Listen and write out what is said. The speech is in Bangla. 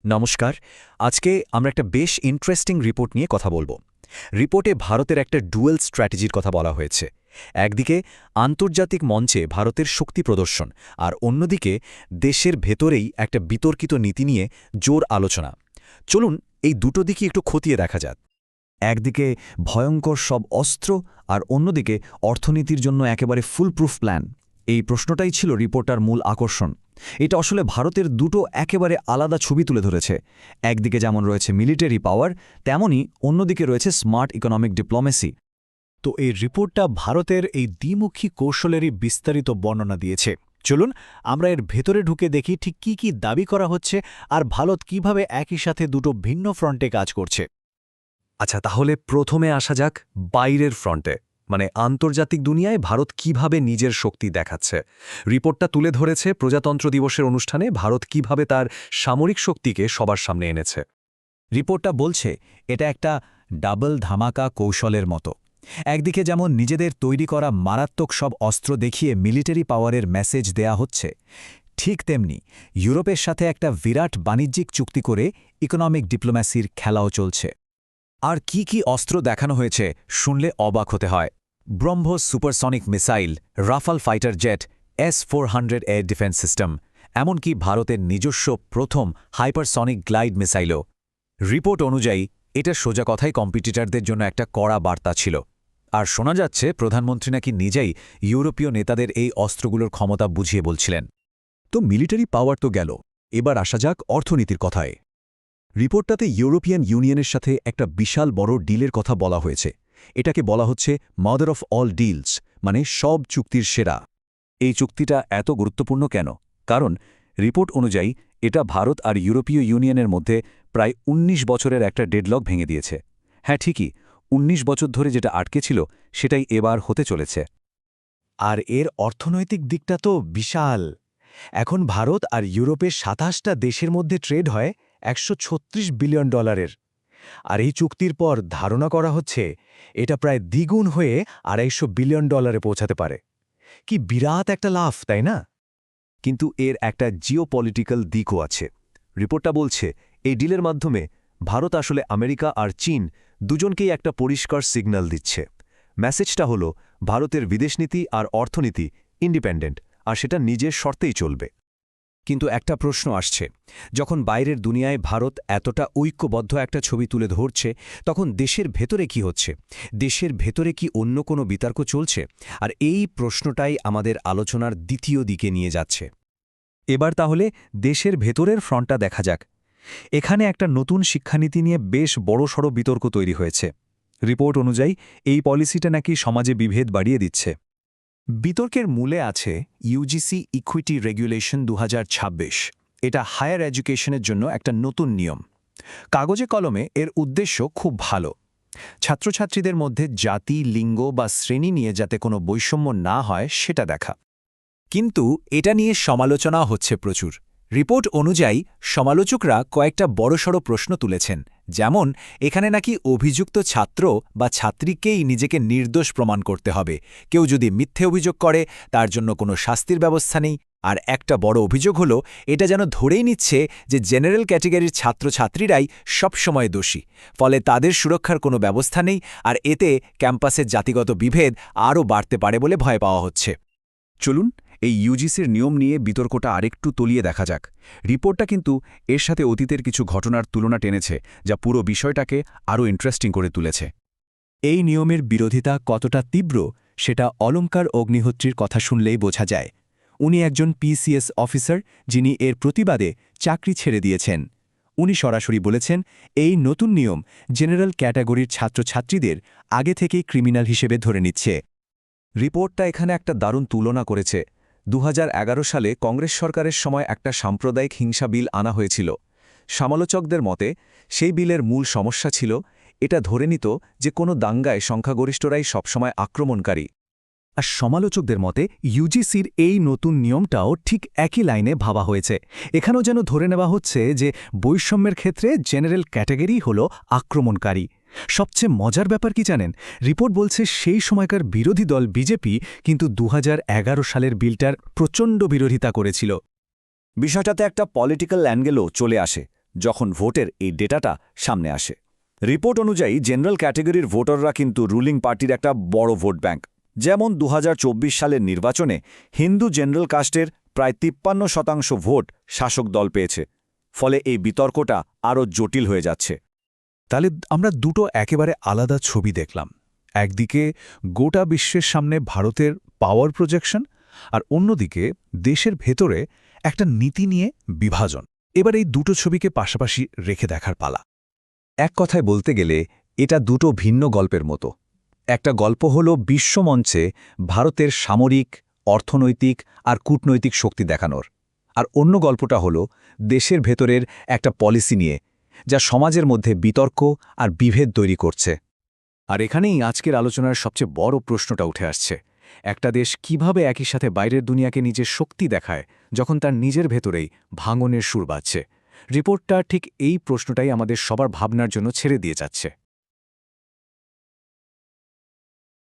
নমস্কার। আজকে আমরা একটা বেশ ইন্টারেস্টিং রিপোর্ট নিয়ে কথা বলবো। রিপোর্টে ভারতের একটা ডুয়েল স্ট্র্যাটেজির কথা বলা হয়েছে। একদিকে আন্তর্জাতিক মঞ্চে ভারতের শক্তি প্রদর্শন, আর অন্যদিকে দেশের ভেতরেই একটা বিতর্কিত নীতি নিয়ে জোর আলোচনা। চলুন এই দুটো দিকই একটু খতিয়ে দেখা যাক। একদিকে ভয়ঙ্কর সব অস্ত্র আর অন্যদিকে অর্থনীতির জন্য একেবারে ফুলপ্রুফ প্ল্যান। এই প্রশ্নটাই ছিল রিপোর্টার মূল আকর্ষণ। এটা আসলে ভারতের দুটো একেবারে আলাদা ছবি তুলে ধরেছে। একদিকে যেমন রয়েছে মিলিটারি পাওয়ার, তেমনি অন্যদিকে রয়েছে স্মার্ট ইকোনমিক ডিপ্লোমেসি। তো এই রিপোর্টটা ভারতের এই দ্বিমুখী কৌশলেরই বিস্তারিত বর্ণনা দিয়েছে। চলুন আমরা এর ভেতরে ঢুকে দেখি ঠিক কি কি দাবি করা হচ্ছে আর ভারত কিভাবে একই সাথে দুটো ভিন্ন ফ্রন্টে কাজ করছে। আচ্ছা, তাহলে প্রথমে আসা যাক বাইরের ফ্রন্টে, মানে আন্তর্জাতিক দুনিয়ায় ভারত কিভাবে নিজের শক্তি দেখাচ্ছে। রিপোর্টটা তুলে ধরেছে প্রজাতন্ত্র দিবসের অনুষ্ঠানে ভারত কিভাবে তার সামরিক শক্তিকে সবার সামনে এনেছে। রিপোর্টটা বলছে এটা একটা ডাবল ধামাকা কৌশলের মতো। একদিকে যেমন নিজেদের তৈরি করা মারাত্মক সব অস্ত্র দেখিয়ে মিলিটারি পাওয়ারের মেসেজ দেয়া হচ্ছে, ঠিক তেমনি ইউরোপের সাথে একটা বিরাট বাণিজ্যিক চুক্তি করে ইকোনমিক ডিপ্লোম্যাসির খেলাও চলছে। আর কি কি অস্ত্র দেখানো হয়েছে শুনলে অবাক হতে হয়। BrahMos supersonic missile, Rafale fighter jet, S-400 air defence system, এমনকি ভারতের নিজস্ব প্রথম হাইপারসনিক গ্লাইড মিসাইলও। রিপোর্ট অনুযায়ী এটা সোজা কথাই কম্পিটিটরদের জন্য একটা কড়া বার্তা ছিল। আর শোনা যাচ্ছে প্রধানমন্ত্রী নাকি নিজেই ইউরোপীয় নেতাদের এই অস্ত্রগুলোর ক্ষমতা বুঝিয়ে বলছিলেন। তো মিলিটারি পাওয়ার তো গেল, এবার আসা যাক অর্থনীতির কথায়। রিপোর্টটাতে ইউরোপিয়ান ইউনিয়নের সাথে একটা বিশাল বড় ডিলের কথা বলা হয়েছে। এটাকে বলা হচ্ছে মাদার অফ অল ডিলস, মানে সব চুক্তির সেরা। এই চুক্তিটা এত গুরুত্বপূর্ণ কেন? কারণ রিপোর্ট অনুযায়ী এটা ভারত আর ইউরোপীয় ইউনিয়নের মধ্যে প্রায় ১৯ বছরের একটা ডেডলক ভেঙে দিয়েছে। হ্যাঁ, ঠিকই, ১৯ বছর ধরে যেটা আটকে ছিল সেটাই এবার হতে চলেছে। আর এর অর্থনৈতিক দিকটা তো বিশাল। এখন ভারত আর ইউরোপের ২৭টা দেশের মধ্যে ট্রেড হয় $১৩৬ বিলিয়ন। আর এই চুক্তির পর ধারণা করা হচ্ছে এটা প্রায় দ্বিগুণ হয়ে $২৫০ বিলিয়ন পৌঁছাতে পারে। কি বিরাট একটা লাভ, তাই না? কিন্তু এর একটা জিওপলিটিক্যাল দিকও আছে। রিপোর্টটা বলছে এই ডিলের মাধ্যমে ভারত আসলে আমেরিকা আর চীন দুজনকেই একটা পরিষ্কার সিগন্যাল দিচ্ছে। মেসেজটা হলো ভারতের বিদেশনীতি আর অর্থনীতি ইন্ডিপেন্ডেন্ট, আর সেটা নিজের শর্তেই চলবে। কিন্তু একটা প্রশ্ন আসছে, যখন বাইরের দুনিয়ায় ভারত এতটা ঐক্যবদ্ধ একটা ছবি তুলে ধরছে, তখন দেশের ভেতরে কি হচ্ছে? দেশের ভেতরে কি অন্য কোনো বিতর্ক চলছে? আর এই প্রশ্নটাই আমাদের আলোচনার দ্বিতীয় দিকে নিয়ে যাচ্ছে। এবার তাহলে দেশের ভেতরের ফ্রন্টটা দেখা যাক। এখানে একটা নতুন শিক্ষানীতি নিয়ে বেশ বড়সড় বিতর্ক তৈরি হয়েছে। রিপোর্ট অনুযায়ী এই পলিসিটা নাকি সমাজে বিভেদ বাড়িয়ে দিচ্ছে। বিতর্কের মূলে আছে ইউজিসি ইকুইটি রেগুলেশন ২০২৬। এটা হায়ার এডুকেশনের জন্য একটা নতুন নিয়ম। কাগজে কলমে এর উদ্দেশ্য খুব ভালো। ছাত্রছাত্রীদের মধ্যে জাতি, লিঙ্গ বা শ্রেণী নিয়ে যাতে কোনো বৈষম্য না হয় সেটা দেখা। কিন্তু এটা নিয়ে সমালোচনা হচ্ছে প্রচুর। রিপোর্ট অনুযায়ী সমালোচকরা কয়েকটা বড়সড় প্রশ্ন তুলেছেন, যেমন এখানে নাকি অভিযুক্ত ছাত্র বা ছাত্রীকেই নিজেকে নির্দোষ প্রমাণ করতে হবে। কেউ যদি মিথ্যে অভিযোগ করে তার জন্য কোনো শাস্তির ব্যবস্থা নেই। আর একটা বড় অভিযোগ হলো এটা যেন ধরেই নিচ্ছে যে জেনারেল ক্যাটেগরির ছাত্রছাত্রীরাই সবসময় দোষী, ফলে তাদের সুরক্ষার কোনো ব্যবস্থা নেই। আর এতে ক্যাম্পাসের জাতিগত বিভেদ আরও বাড়তে পারে বলে ভয় পাওয়া হচ্ছে। চলুন এই ইউজিসির নিয়ম নিয়ে বিতর্কটা আরেকটু তলিয়ে দেখা যাক। রিপোর্টটা কিন্তু এর সাথে অতীতের কিছু ঘটনার তুলনা টেনেছে, যা পুরো বিষয়টাকে আরও ইন্টারেস্টিং করে তুলেছে। এই নিয়মের বিরোধিতা কতটা তীব্র সেটা অলঙ্কার অগ্নিহোত্রীর কথা শুনলেই বোঝা যায়। উনি একজন পিসিএস অফিসার, যিনি এর প্রতিবাদে চাকরি ছেড়ে দিয়েছেন। উনি সরাসরি বলেছেন এই নতুন নিয়ম জেনারেল ক্যাটাগরির ছাত্রছাত্রীদের আগে থেকেই ক্রিমিনাল হিসেবে ধরে নিচ্ছে। রিপোর্টটা এখানে একটা দারুণ তুলনা করেছে। ২০১১ সালে কংগ্রেস সরকারের সময় একটা সাম্প্রদায়িক হিংসা বিল আনা হয়েছিল। সমালোচকদের মতে সেই বিলের মূল সমস্যা ছিল এটা ধরে নিত যে কোনো দাঙ্গায় সংখ্যাগরিষ্ঠরাই সবসময় আক্রমণকারী। আর সমালোচকদের মতে ইউজিসির এই নতুন নিয়মটাও ঠিক একই লাইনে ভাবা হয়েছে। এখানেও যেন ধরে নেওয়া হচ্ছে যে বৈষম্যের ক্ষেত্রে জেনারেল ক্যাটাগরি হল আক্রমণকারী। সবচেয়ে মজার ব্যাপার কি জানেন? রিপোর্ট বলছে সেই সময়কার বিরোধী দল বিজেপি কিন্তু ২০১১ সালের বিলটার প্রচণ্ড বিরোধিতা করেছিল। বিষয়টাতে একটা পলিটিক্যাল অ্যাঙ্গেলও চলে আসে। যখন ভোটের এই ডেটাটা সামনে আসে। রিপোর্ট অনুযায়ী জেনারেল ক্যাটেগরির ভোটাররা কিন্তু রুলিং পার্টির একটা বড় ভোট ব্যাংক। যেমন 2024 সালের নির্বাচনে হিন্দু জেনারেল কাস্টের প্রায় 53% ভোট শাসক দল পেয়েছে। ফলে এই বিতর্কটা আরও জটিল হয়ে যাচ্ছে। তাহলে আমরা দুটো একেবারে আলাদা ছবি দেখলাম। একদিকে গোটা বিশ্বের সামনে ভারতের পাওয়ার প্রজেকশন, আর অন্যদিকে দেশের ভেতরে একটা নীতি নিয়ে বিভাজন। এবার এই দুটো ছবিকে পাশাপাশি রেখে দেখার পালা। এক কথায় বলতে গেলে এটা দুটো ভিন্ন গল্পের মতো। একটা গল্প হল বিশ্বমঞ্চে ভারতের সামরিক, অর্থনৈতিক আর কূটনৈতিক শক্তি দেখানোর, আর অন্য গল্পটা হল দেশের ভেতরের একটা পলিসি নিয়ে, যা সমাজের মধ্যে বিতর্ক আর বিভেদ তৈরি করছে। আর এখানেই আজকের আলোচনার সবচেয়ে বড় প্রশ্নটা উঠে আসছে। একটা দেশ কিভাবে একই সাথে বাইরের দুনিয়াকে নিজের শক্তি দেখায় যখন তার নিজের ভেতরেই ভাঙনের সুর বাজছে? রিপোর্টটা ঠিক এই প্রশ্নটাই আমাদের সবার ভাবনার জন্য ছেড়ে দিয়ে যাচ্ছে।